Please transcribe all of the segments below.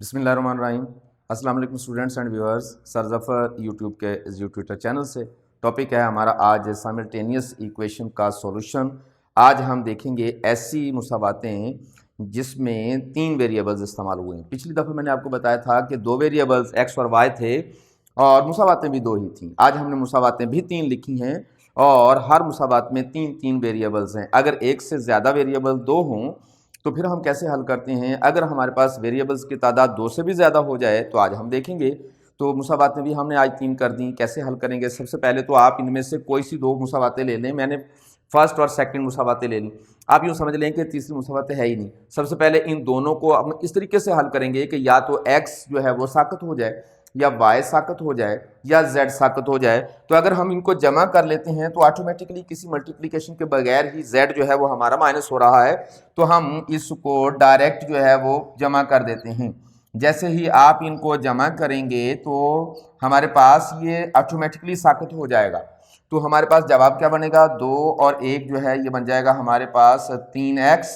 बिस्मिल्लाहिर्रहमानिर्रहीम। अस्सलाम वालेकुम students and viewers. Sir Zafar YouTube के इस ट्विटर चैनल से टॉपिक है हमारा आज साइमल्टेनियस इक्वेशन का सॉल्यूशन। आज हम देखेंगे ऐसी मुसावातें जिसमें 3 वेरिएबल्स इस्तेमाल हुए हैं। पिछली दफ़ा मैंने आपको बताया था कि 2 वेरिएबल्स एक्स और वाई थे और मुसावातें भी 2 ही थीं। आज हमने मुसावातें भी 3 लिखी हैं और हर मुसावात में 3-3 वेरिएबल्स हैं। अगर एक से ज़्यादा वेरिएबल 2 हों तो फिर हम कैसे हल करते हैं। अगर हमारे पास वेरिएबल्स की तादाद 2 से भी ज़्यादा हो जाए तो आज हम देखेंगे। तो मुसावातें भी हमने आज 3 कर दी। कैसे हल करेंगे? सबसे पहले तो आप इनमें से कोई सी 2 मुसावातें ले लें। मैंने फर्स्ट और सेकंड मुसावातें ले ली। आप यूँ समझ लें कि तीसरी मुसावातें है ही नहीं। सबसे पहले इन दोनों को हम इस तरीके से हल करेंगे कि या तो एक्स जो है वो साकत हो जाए या वाई साकत हो जाए या जेड साकत हो जाए। तो अगर हम इनको जमा कर लेते हैं तो ऑटोमेटिकली किसी मल्टीप्लिकेशन के बगैर ही जेड जो है वो हमारा माइनस हो रहा है, तो हम इसको डायरेक्ट जो है वो जमा कर देते हैं। जैसे ही आप इनको जमा करेंगे तो हमारे पास ये ऑटोमेटिकली साकत हो जाएगा। तो हमारे पास जवाब क्या बनेगा? 2 और 1 जो है ये बन जाएगा हमारे पास 3x।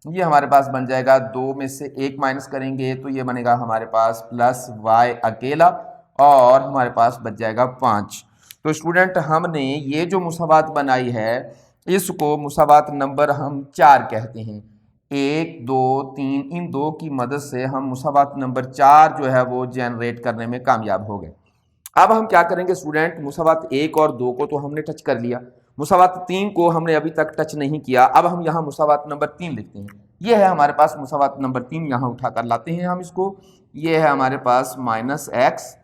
ये हमारे पास बन जाएगा 2 में से 1 माइनस करेंगे तो ये बनेगा हमारे पास प्लस y अकेला और हमारे पास बच जाएगा 5। तो स्टूडेंट हमने ये जो मुसावात बनाई है इसको मुसावात नंबर हम 4 कहते हैं। 1 2 3 इन 2 की मदद से हम मुसावात नंबर 4 जो है वो जनरेट करने में कामयाब हो गए। अब हम क्या करेंगे स्टूडेंट? मुसावात 1 और 2 को तो हमने टच कर लिया, मुसावात 3 को हमने अभी तक टच नहीं किया। अब हम यहाँ मुसावात नंबर 3 लिखते हैं। ये है हमारे पास मुसावात नंबर 3, यहाँ उठा कर लाते हैं हम इसको। ये है हमारे पास minus x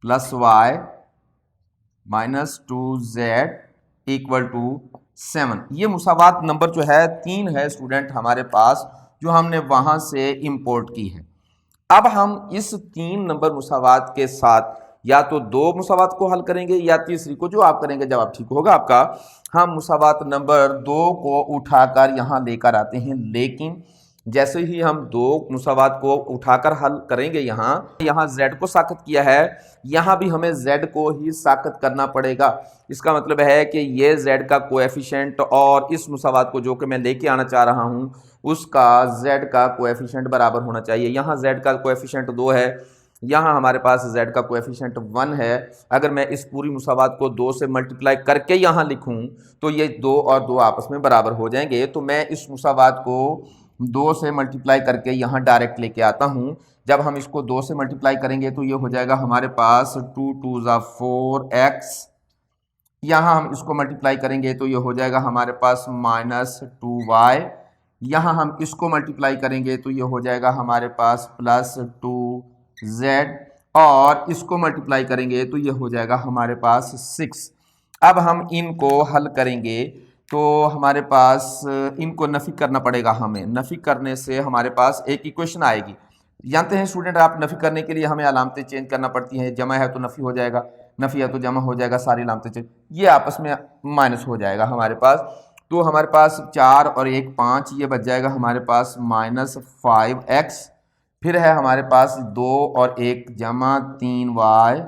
plus y minus 2z equal to 7। ये मुसावात नंबर जो है 3 है स्टूडेंट हमारे पास, जो हमने वहाँ से इम्पोर्ट की है। अब हम इस 3 नंबर मुसावात के साथ या तो 2 मुसावात को हल करेंगे या तीसरी को, जो आप करेंगे जवाब ठीक होगा आपका। हम मुसावात नंबर 2 को उठाकर यहाँ लेकर आते हैं, लेकिन जैसे ही हम 2 मुसावात को उठाकर हल करेंगे यहाँ z को साकत किया है, यहाँ भी हमें z को ही साकत करना पड़ेगा। इसका मतलब है कि ये z का कोएफिशिएंट और इस मुसावात को जो कि मैं लेके आना चाह रहा हूँ उसका z का कोएफिशिएंट बराबर होना चाहिए। यहाँ z का कोएफिशिएंट 2 है, यहाँ हमारे पास z का कोएफिशिएंट 1 है। अगर मैं इस पूरी मुसावात को 2 से मल्टीप्लाई करके यहाँ लिखूँ तो ये 2 और 2 आपस में बराबर हो जाएंगे। तो मैं इस मुसावात को 2 से मल्टीप्लाई करके यहाँ डायरेक्ट लेके आता हूँ। जब हम इसको 2 से मल्टीप्लाई करेंगे तो ये हो जाएगा हमारे पास 2 2 ज़ा 4x। यहाँ हम इसको मल्टीप्लाई करेंगे तो ये हो जाएगा हमारे पास माइनस 2y। यहाँ हम इसको मल्टीप्लाई करेंगे तो ये हो जाएगा हमारे पास प्लस 2z और इसको मल्टीप्लाई करेंगे तो ये हो जाएगा हमारे पास 6। अब हम इनको हल करेंगे तो हमारे पास इनको नफ़ी करना पड़ेगा हमें। नफ़ी करने से हमारे पास एक इक्वेशन आएगी। जानते हैं स्टूडेंट, आप नफ़ी करने के लिए हमें अलामतें चेंज करना पड़ती हैं। जमा है तो नफ़ी हो जाएगा, नफ़ी है तो जमा हो जाएगा, सारी अलामतें चेंज, ये आपस में माइनस हो जाएगा हमारे पास। तो हमारे पास 4 और 1 5, ये बच जाएगा हमारे पास माइनस 5x। फिर है हमारे पास 2 और 1 जमा 3y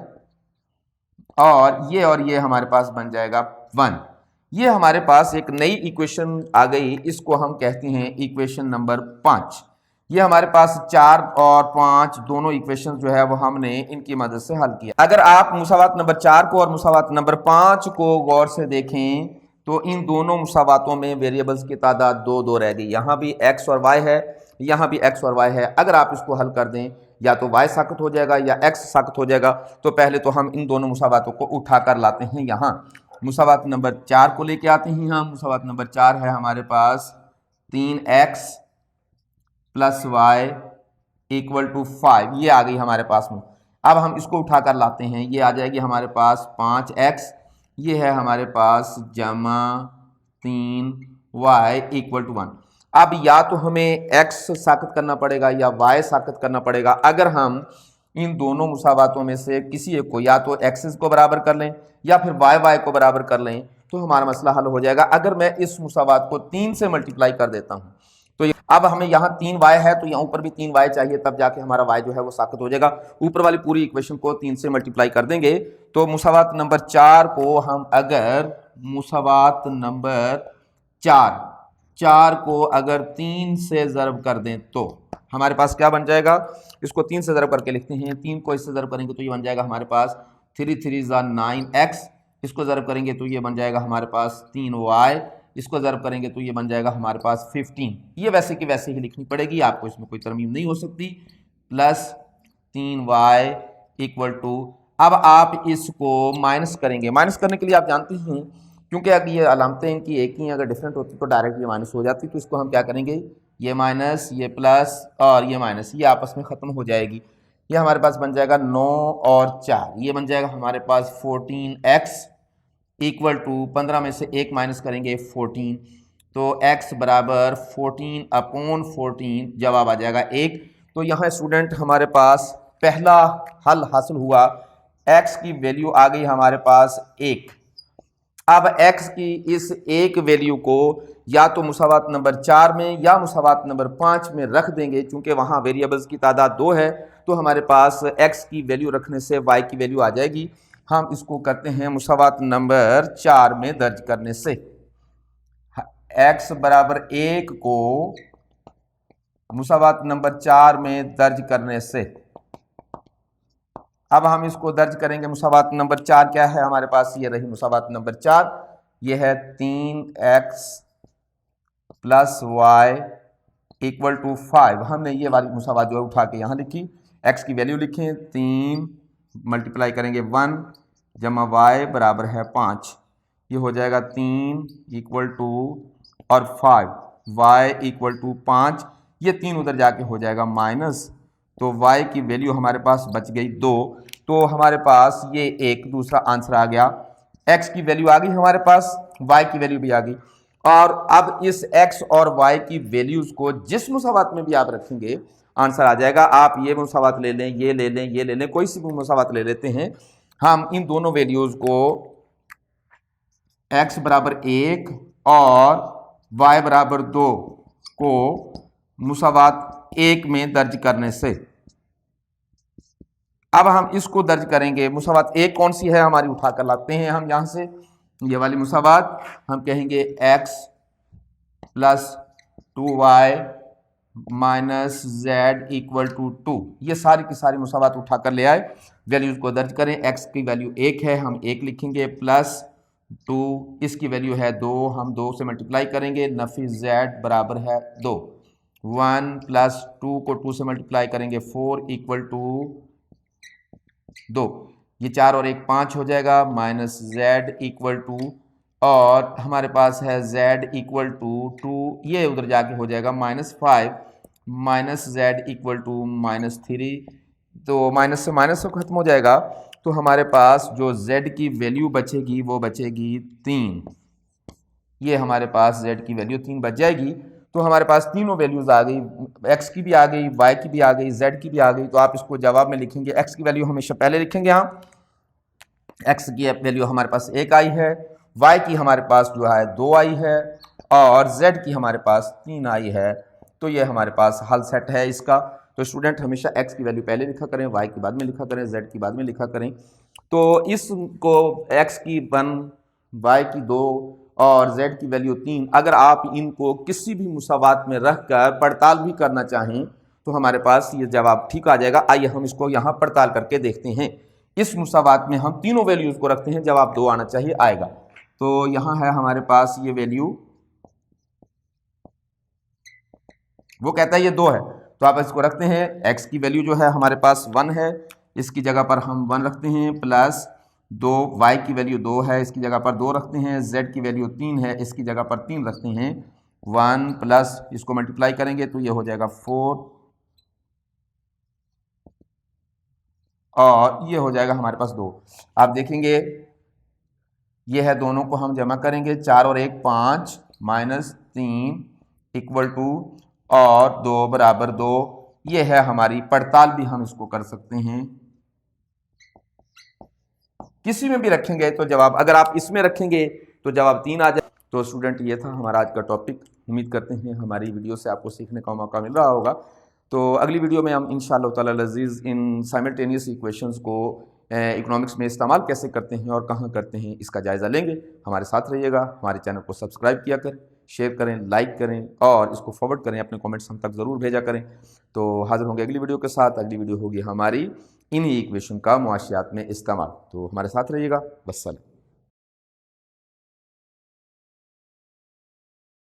और ये हमारे पास बन जाएगा 1। ये हमारे पास एक नई इक्वेशन आ गई, इसको हम कहते हैं इक्वेशन नंबर 5। ये हमारे पास 4 और 5 दोनों इक्वेशन जो है वो हमने इनकी मदद से हल किया। अगर आप मुसावात नंबर 4 को और मुसावात नंबर 5 को गौर से देखें तो इन दोनों मुसावातों में वेरिएबल्स की तादाद 2-2 रह गई। यहाँ भी x और y है, यहाँ भी x और y है। अगर आप इसको हल कर दें या तो y साकत हो जाएगा या x साकत हो जाएगा। तो पहले तो हम इन दोनों मुसावातों को उठा कर लाते हैं। यहाँ मुसावात नंबर 4 को लेके आते हैं। यहाँ मुसावात नंबर 4 है हमारे पास 3x plus y equal to 5, ये आ गई हमारे पास में। अब हम इसको उठा कर लाते हैं, ये आ जाएगी हमारे पास 5x, ये है हमारे पास जमा 3y इक्वल टू 1। अब या तो हमें x साकत करना पड़ेगा या y साकत करना पड़ेगा। अगर हम इन दोनों मुसावातों में से किसी एक को, या तो x को बराबर कर लें या फिर y को बराबर कर लें, तो हमारा मसला हल हो जाएगा। अगर मैं इस मुसावात को 3 से मल्टीप्लाई कर देता हूँ तो अब हमें यहाँ 3y है तो यहाँ ऊपर भी 3y चाहिए, तब जाके हमारा y जो है वो साकत हो जाएगा। ऊपर वाली पूरी इक्वेशन को 3 से मल्टीप्लाई कर देंगे तो मुसावात नंबर 4 को हम अगर मुसावात नंबर 4 4 को अगर 3 से ज़रब कर दें तो हमारे पास क्या बन जाएगा, इसको 3 से ज़रब करके लिखते हैं, 3 को इससे ज़रब करेंगे तो ये बन जाएगा हमारे पास 3 3 9x, इसको ज़रब करेंगे तो ये बन जाएगा हमारे पास 3y, इसको ज़रब करेंगे तो ये बन जाएगा हमारे पास 15। ये वैसे की वैसे ही लिखनी पड़ेगी, आपको इसमें कोई तरमीम नहीं हो सकती। प्लस 3y इक्वल टू, अब आप इसको माइनस करेंगे। माइनस करने के लिए आप जानते हैं, क्योंकि अगर ये अलामतें इनकी एक ही अगर डिफरेंट होती तो डायरेक्ट ये माइनस हो जाती, तो इसको हम क्या करेंगे, ये माइनस, ये प्लस और ये माइनस, ये आपस में ख़त्म हो जाएगी। ये हमारे पास बन जाएगा 9 और 4, ये बन जाएगा हमारे पास 14x इक्वल टू 15 में से 1 माइनस करेंगे 14, तो x बराबर 14/14, जवाब आ जाएगा 1। तो यहाँ स्टूडेंट हमारे पास पहला हल हासिल हुआ, x की वैल्यू आ गई हमारे पास 1। अब x की इस एक वैल्यू को या तो मुसावात नंबर 4 में या मुसावात नंबर 5 में रख देंगे, क्योंकि वहाँ वेरिएबल्स की तादाद 2 है, तो हमारे पास x की वैल्यू रखने से y की वैल्यू आ जाएगी। हम इसको करते हैं मुसावात नंबर 4 में दर्ज करने से। x बराबर 1 को मुसावात नंबर 4 में दर्ज करने से, अब हम इसको दर्ज करेंगे। मुसावात नंबर 4 क्या है हमारे पास, ये रही मुसावात नंबर 4, ये है 3x plus y equal to 5। हमने ये वाली मुसावात जो है उठा के यहाँ लिखी, x की वैल्यू लिखें 3 मल्टीप्लाई करेंगे 1 जमा y बराबर है 5, ये हो जाएगा 3 इक्वल टू और 5 y इक्वल टू 5, ये 3 उधर जाके हो जाएगा माइनस, तो y की वैल्यू हमारे पास बच गई 2। तो हमारे पास ये एक दूसरा आंसर आ गया, x की वैल्यू आ गई हमारे पास, y की वैल्यू भी आ गई। और अब इस x और y की वैल्यूज को जिस मुसावात में भी आप रखेंगे आंसर आ जाएगा। आप ये मुसावात ले लें, ये ले लें, ये ले लें, कोई सी भी मुसावात ले लेते हैं हम, इन दोनों वैल्यूज को x बराबर 1 और y बराबर 2 को मुसावात 1 में दर्ज करने से, अब हम इसको दर्ज करेंगे। मुसावात 1 कौन सी है हमारी, उठा कर लाते हैं हम यहाँ से, ये वाली मुसावात हम कहेंगे x plus 2y minus z equal to 2। ये सारी की सारी मुसावात उठा कर ले आए, वैल्यूज को दर्ज करें। x की वैल्यू 1 है, हम 1 लिखेंगे, प्लस 2, इसकी वैल्यू है 2, हम 2 से मल्टीप्लाई करेंगे, नफी z बराबर है 2। 1 प्लस 2 को 2 से मल्टीप्लाई करेंगे 4 इक्वल टू 2, ये 4 और 1 5 हो जाएगा, माइनस z इक्वल टू, और हमारे पास है z इक्वल टू 2, ये उधर जाके हो जाएगा -5 माइनस z इक्वल टू -3, तो माइनस से खत्म हो जाएगा। तो हमारे पास जो z की वैल्यू बचेगी वो बचेगी 3, ये हमारे पास z की वैल्यू 3 बच जाएगी। तो हमारे पास तीनों वैल्यूज आ गई, x की भी आ गई, y की भी आ गई, z की भी आ गई। तो आप इसको जवाब में लिखेंगे, x की वैल्यू हमेशा पहले लिखेंगे, हम x की वैल्यू हमारे पास 1 आई है, y की हमारे पास जो है 2 आई है, और z की हमारे पास 3 आई है। तो ये हमारे पास हल सेट है इसका। तो स्टूडेंट हमेशा x की वैल्यू पहले लिखा करें, y की बाद में लिखा करें, z की बाद में लिखा करें। तो इसको x की 1, y की 2 और z की वैल्यू 3, अगर आप इनको किसी भी मुसावात में रख कर पड़ताल भी करना चाहें तो हमारे पास ये जवाब ठीक आ जाएगा। आइए हम इसको यहाँ पड़ताल करके देखते हैं। इस मुसावात में हम तीनों वैल्यूज को रखते हैं, जवाब 2 आना चाहिए, आएगा। तो यहाँ है हमारे पास ये वैल्यू, वो कहता है ये 2 है, तो आप इसको रखते हैं। x की वैल्यू जो है हमारे पास 1 है, इसकी जगह पर हम 1 रखते हैं, प्लस 2, y की वैल्यू 2 है, इसकी जगह पर 2 रखते हैं, z की वैल्यू 3 है, इसकी जगह पर 3 रखते हैं, 1 प्लस इसको मल्टीप्लाई करेंगे तो ये हो जाएगा 4, और ये हो जाएगा हमारे पास 2। आप देखेंगे ये है, दोनों को हम जमा करेंगे, 4 और 1 5 माइनस 3 इक्वल टू और 2 बराबर 2। ये है हमारी पड़ताल, भी हम इसको कर सकते हैं, किसी में भी रखेंगे तो जवाब, अगर आप इसमें रखेंगे तो जवाब 3 आ जाए। तो स्टूडेंट ये था हमारा आज का टॉपिक। उम्मीद करते हैं हमारी वीडियो से आपको सीखने का मौका मिल रहा होगा। तो अगली वीडियो में हम इंशाअल्लाह ताला अज़ीज़ इन साइमल्टेनियस इक्वेशंस को इकोनॉमिक्स में इस्तेमाल कैसे करते हैं और कहाँ करते हैं, इसका जायज़ा लेंगे। हमारे साथ रहिएगा, हमारे चैनल को सब्सक्राइब किया करें, शेयर करें, लाइक करें और इसको फॉरवर्ड करें, अपने कमेंट्स हम तक ज़रूर भेजा करें। तो हाज़िर होंगे अगली वीडियो के साथ। अगली वीडियो होगी हमारी इन्हीं इक्वेशन का मुआशियात में इस्तेमाल। तो हमारे साथ रहिएगा। वस्सलाम।